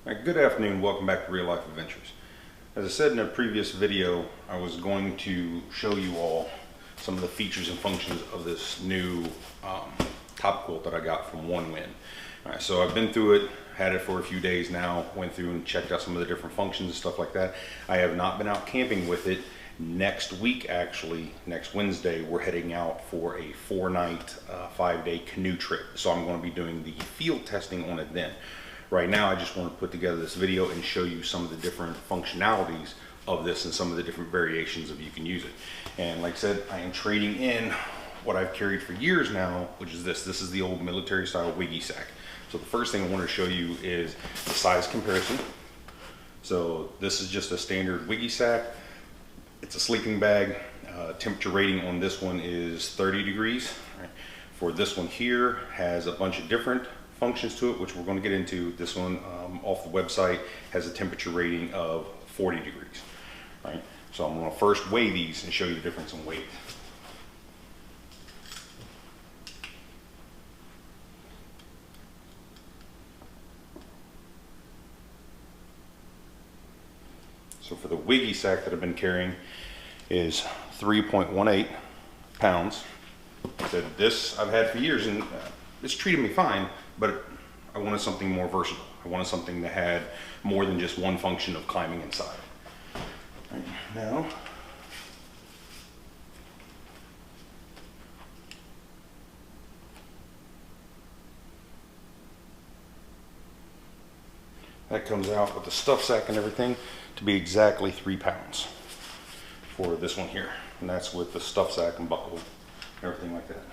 Alright, good afternoon, welcome back to Real Life Adventures. As I said in a previous video, I was going to show you all some of the features and functions of this new Topquilt that I got from Onewind. Alright, so I've been through it, had it for a few days now, went through and checked out some of the different functions and stuff like that. I have not been out camping with it. Next week, actually, next Wednesday, we're heading out for a 4-night, 5-day canoe trip. So I'm going to be doing the field testing on it then. Right now, I just want to put together this video and show you some of the different functionalities of this and some of the different variations of you can use it. And like I said, I am trading in what I've carried for years now, which is this. This is the old military style wiggy sack. So the first thing I want to show you is the size comparison. So this is just a standard wiggy sack. It's a sleeping bag. Temperature rating on this one is 30 degrees. Right. For this one here, has a bunch of different functions to it, which we're going to get into. This one off the website has a temperature rating of 40 degrees. Right. So I'm going to first weigh these and show you the difference in weight. So for the wiggy sack that I've been carrying is 3.18 pounds. So this I've had for years and it's treated me fine, but I wanted something more versatile. I wanted something that had more than just one function of climbing inside. Right, now, that comes out with the stuff sack and everything to be exactly 3 pounds for this one here. And that's with the stuff sack and buckle, everything like that.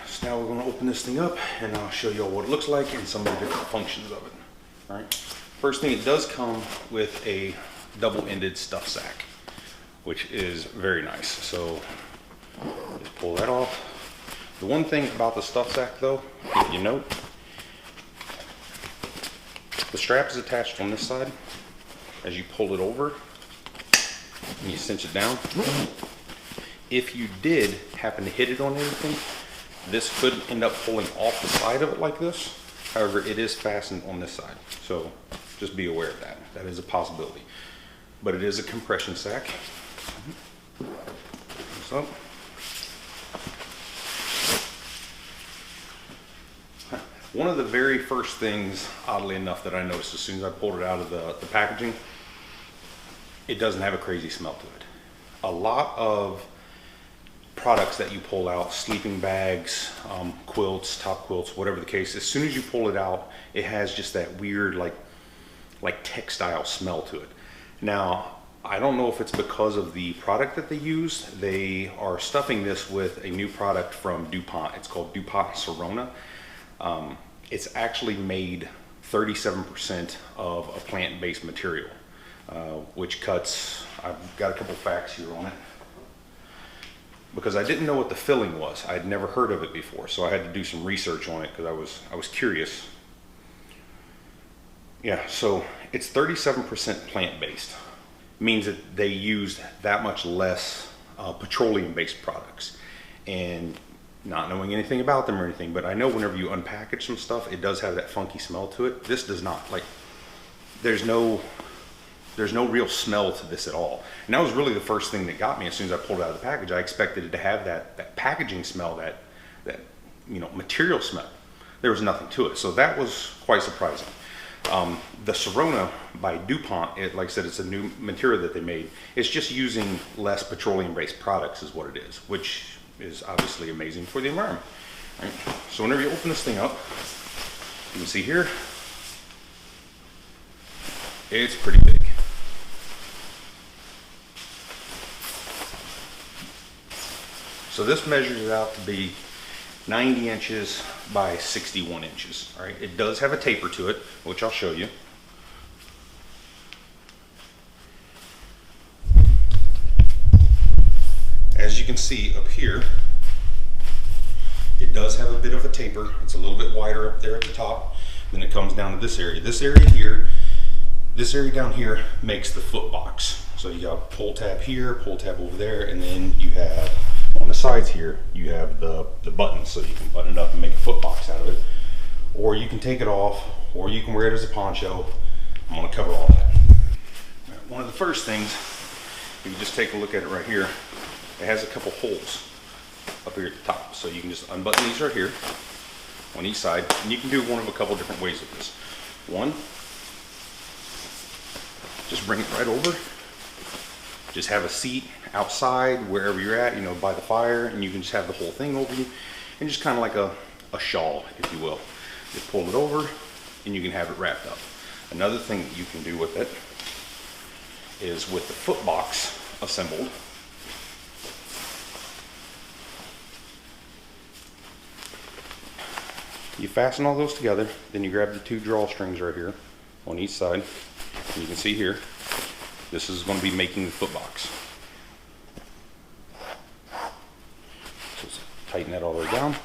So now we're going to open this thing up and I'll show you all what it looks like and some of the different functions of it. All right. First thing, it does come with a double-ended stuff sack, which is very nice. So just pull that off. The one thing about the stuff sack though, if you note, the strap is attached on this side. As you pull it over and you cinch it down, if you did happen to hit it on anything, this could end up pulling off the side of it like this. However, it is fastened on this side, so just be aware of that. That is a possibility, but it is a compression sack. So one of the very first things, oddly enough, that I noticed as soon as I pulled it out of the packaging, it doesn't have a crazy smell to it. A lot of products that you pull out, sleeping bags, quilts, top quilts, whatever the case, as soon as you pull it out, it has just that weird like textile smell to it. Now, I don't know if it's because of the product that they use. They are stuffing this with a new product from DuPont. It's called DuPont Sorona. It's actually made 37% of a plant-based material, which cuts, I've got a couple facts here on it, because I didn't know what the filling was. I had never heard of it before, so I had to do some research on it because I was curious. Yeah, so it's 37% plant-based. Means that they used that much less petroleum-based products. And not knowing anything about them or anything, but I know whenever you unpackage some stuff, it does have that funky smell to it. This does not. Like, there's no real smell to this at all. And that was really the first thing that got me as soon as I pulled it out of the package. I expected it to have that packaging smell, that material smell. There was nothing to it. So that was quite surprising. The Sorona by DuPont, like I said, it's a new material that they made. It's just using less petroleum-based products is what it is, which is obviously amazing for the environment. Right? So whenever you open this thing up, you can see here, it's pretty big. So this measures it out to be 90 inches by 61 inches. All right, it does have a taper to it, which I'll show you. As you can see up here, it does have a bit of a taper. It's a little bit wider up there at the top. Then it comes down to this area. This area here, this area down here makes the foot box. So you got pull tab here, pull tab over there, and then you have on the sides here, you have the buttons, so you can button it up and make a foot box out of it. or you can take it off, or you can wear it as a poncho. I'm gonna cover all that. One of the first things, if you just take a look at it right here, it has a couple holes up here at the top. So you can just unbutton these right here on each side, and you can do one of a couple different ways with this. One, just bring it right over. Just have a seat outside, wherever you're at, you know, by the fire, and you can just have the whole thing over you, and just kind of like a shawl, if you will. Just pull it over, and you can have it wrapped up. Another thing that you can do with it is with the foot box assembled. You fasten all those together, then you grab the two drawstrings right here on each side. And you can see here, this is going to be making the foot box. So just tighten that all the way down,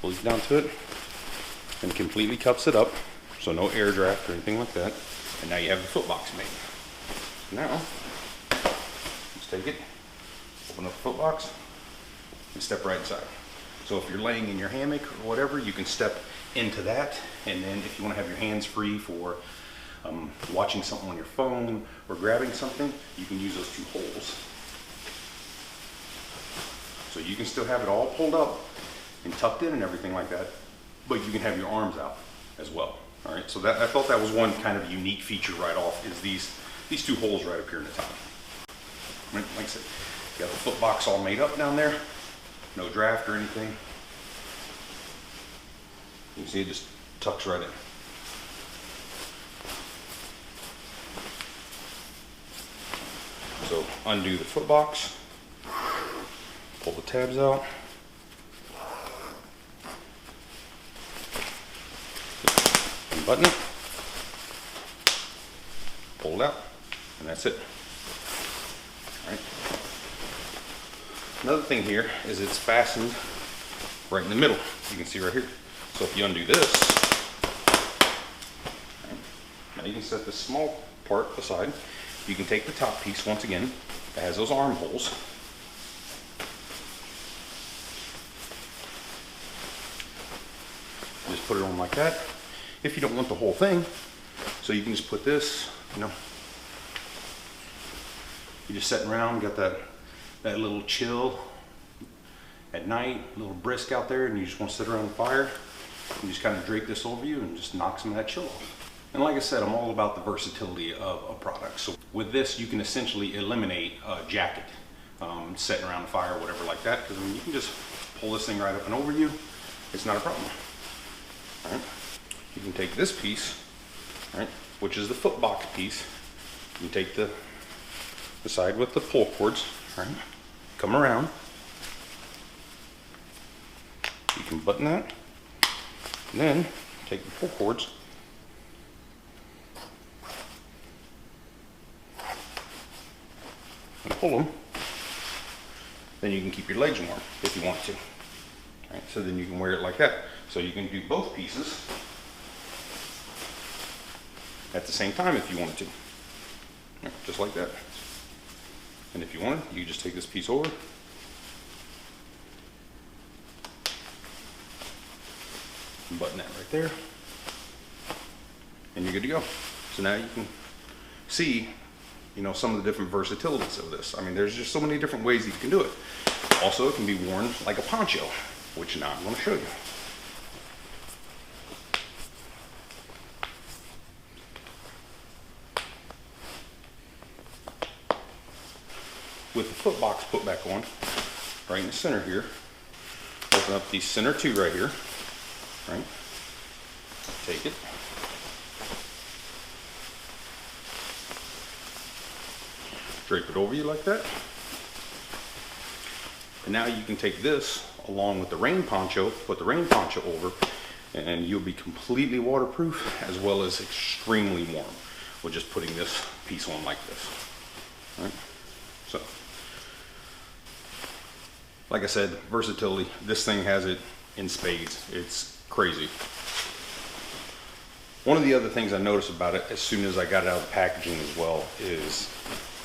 pulls down to it, and completely cups it up, so no air draft or anything like that. And now you have the foot box made. Now, just take it, open up the foot box, and step right inside. So if you're laying in your hammock or whatever, you can step into that, and then if you want to have your hands free for watching something on your phone or grabbing something, you can use those two holes. So you can still have it all pulled up and tucked in and everything like that, but you can have your arms out as well. All right, so that, I thought that was one kind of unique feature right off, is these two holes right up here in the top. Right, like I said, you got the foot box all made up down there, no draft or anything. You can see it just tucks right in. So undo the foot box, pull the tabs out, unbutton it, pull it out, and that's it. All right. Another thing here is it's fastened right in the middle. You can see right here. So if you undo this, right, now you can set this small part aside. You can take the top piece once again. It has those armholes. Just put it on like that. If you don't want the whole thing, so you can just put this, you know, you're just sitting around, got that little chill at night, a little brisk out there, and you just want to sit around the fire, you just kind of drape this over you and just knock some of that chill off. And like I said, I'm all about the versatility of a product. So with this, you can essentially eliminate a jacket, sitting around the fire or whatever like that, because I mean, you can just pull this thing right up and over you. It's not a problem. All right. You can take this piece, right, which is the foot box piece. You can take the side with the pull cords, right, come around. You can button that, and then take the pull cords, and pull them. Then you can keep your legs warm if you want to. All right, so then you can wear it like that. So you can do both pieces at the same time if you wanted to. Right, just like that. And if you wanted, you just take this piece over, button that right there, and you're good to go. So now you can see, you know, some of the different versatilities of this. I mean, there's just so many different ways that you can do it. Also, it can be worn like a poncho, which now I'm going to show you. With the foot box put back on, right in the center here, open up these center two right here, right? Take it. Drape it over you like that. And now you can take this along with the rain poncho, put the rain poncho over, and you'll be completely waterproof as well as extremely warm with just putting this piece on like this. All right? So, like I said, versatility. This thing has it in spades. It's crazy. One of the other things I noticed about it as soon as I got it out of the packaging as well is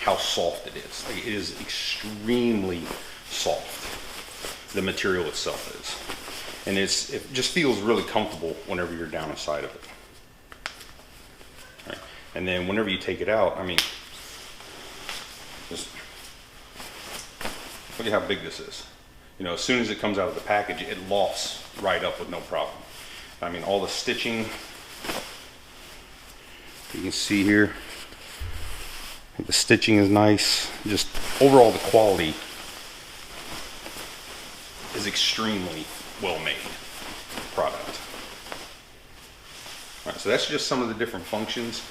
how soft it is. Like, it is extremely soft. The material itself is. And it just feels really comfortable whenever you're down the side of it. All right. And then whenever you take it out, I mean, just look at how big this is. You know, as soon as it comes out of the package, it lofts right up with no problem. I mean, all the stitching, you can see here, the stitching is nice. Just overall, the quality is extremely well made product. All right, so that's just some of the different functions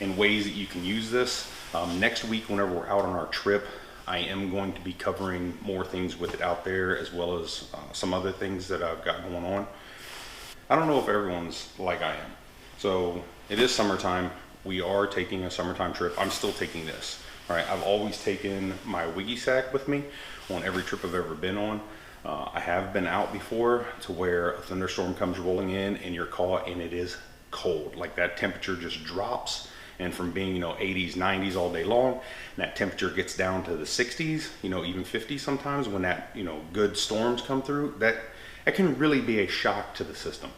and ways that you can use this. Next week, whenever we're out on our trip, I am going to be covering more things with it out there, as well as some other things that I've got going on. I don't know if everyone's like I am. So it is summertime. We are taking a summertime trip. I'm still taking this. All right, I've always taken my wiggy sack with me on every trip I've ever been on. I have been out before to where a thunderstorm comes rolling in and you're caught and it is cold. Like that temperature just drops, and from being, you know, 80s, 90s all day long, that temperature gets down to the 60s, you know, even 50s sometimes when that, you know, good storms come through. That can really be a shock to the system.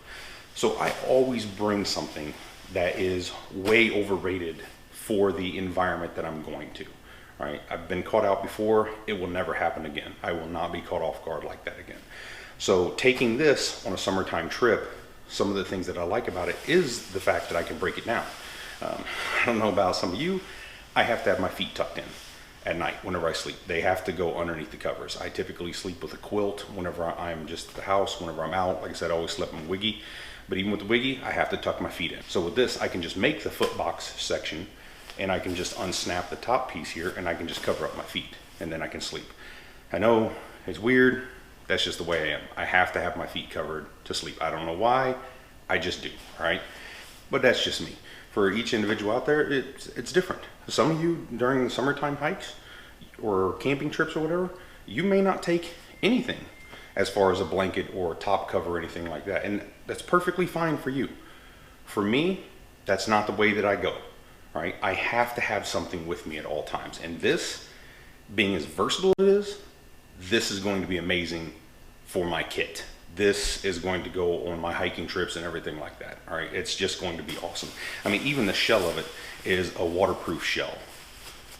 So I always bring something that is way overrated for the environment that I'm going to. All right, I've been caught out before. It will never happen again. I will not be caught off guard like that again. So taking this on a summertime trip, some of the things that I like about it is the fact that I can break it down. I don't know about some of you, I have to have my feet tucked in at night whenever I sleep. They have to go underneath the covers. I typically sleep with a quilt whenever I'm just at the house. Whenever I'm out, like I said, I always slept in wiggy. But even with the wiggy, I have to tuck my feet in. So with this, I can just make the foot box section, and I can just unsnap the top piece here, and I can just cover up my feet, and then I can sleep. I know it's weird. That's just the way I am. I have to have my feet covered to sleep. I don't know why. I just do, all right? But that's just me. For each individual out there, it's different. Some of you during the summertime hikes or camping trips or whatever, you may not take anything as far as a blanket or a top cover or anything like that. And that's perfectly fine for you. For me, that's not the way that I go, right? I have to have something with me at all times. And this, being as versatile as it is, this is going to be amazing for my kit. This is going to go on my hiking trips and everything like that. All right, it's just going to be awesome. I mean, even the shell of it is a waterproof shell.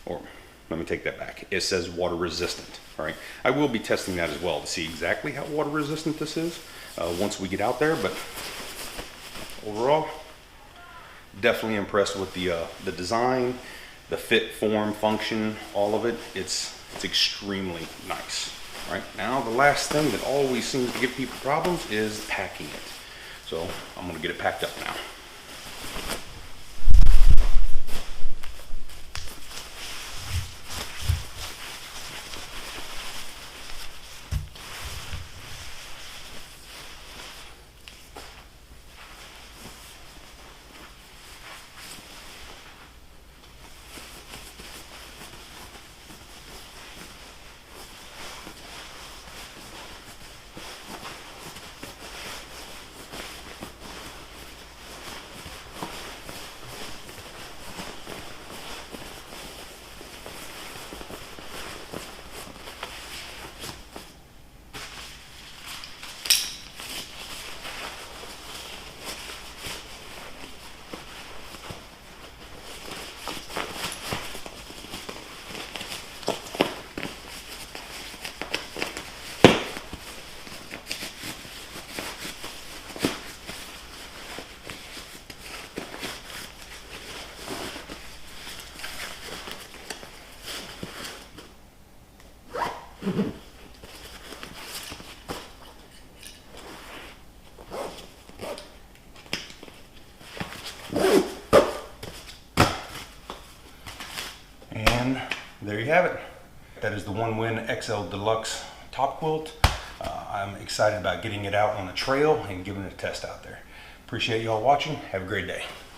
Or let me take that back. It says water resistant. All right, I will be testing that as well to see exactly how water resistant this is once we get out there. But overall, definitely impressed with the design, the fit, form, function, all of it. It's extremely nice. Right now, the last thing that always seems to give people problems is packing it. So I'm going to get it packed up now. And there you have it. That is the Onewind XL Deluxe top quilt. I'm excited about getting it out on the trail and giving it a test out there. Appreciate you all watching. Have a great day.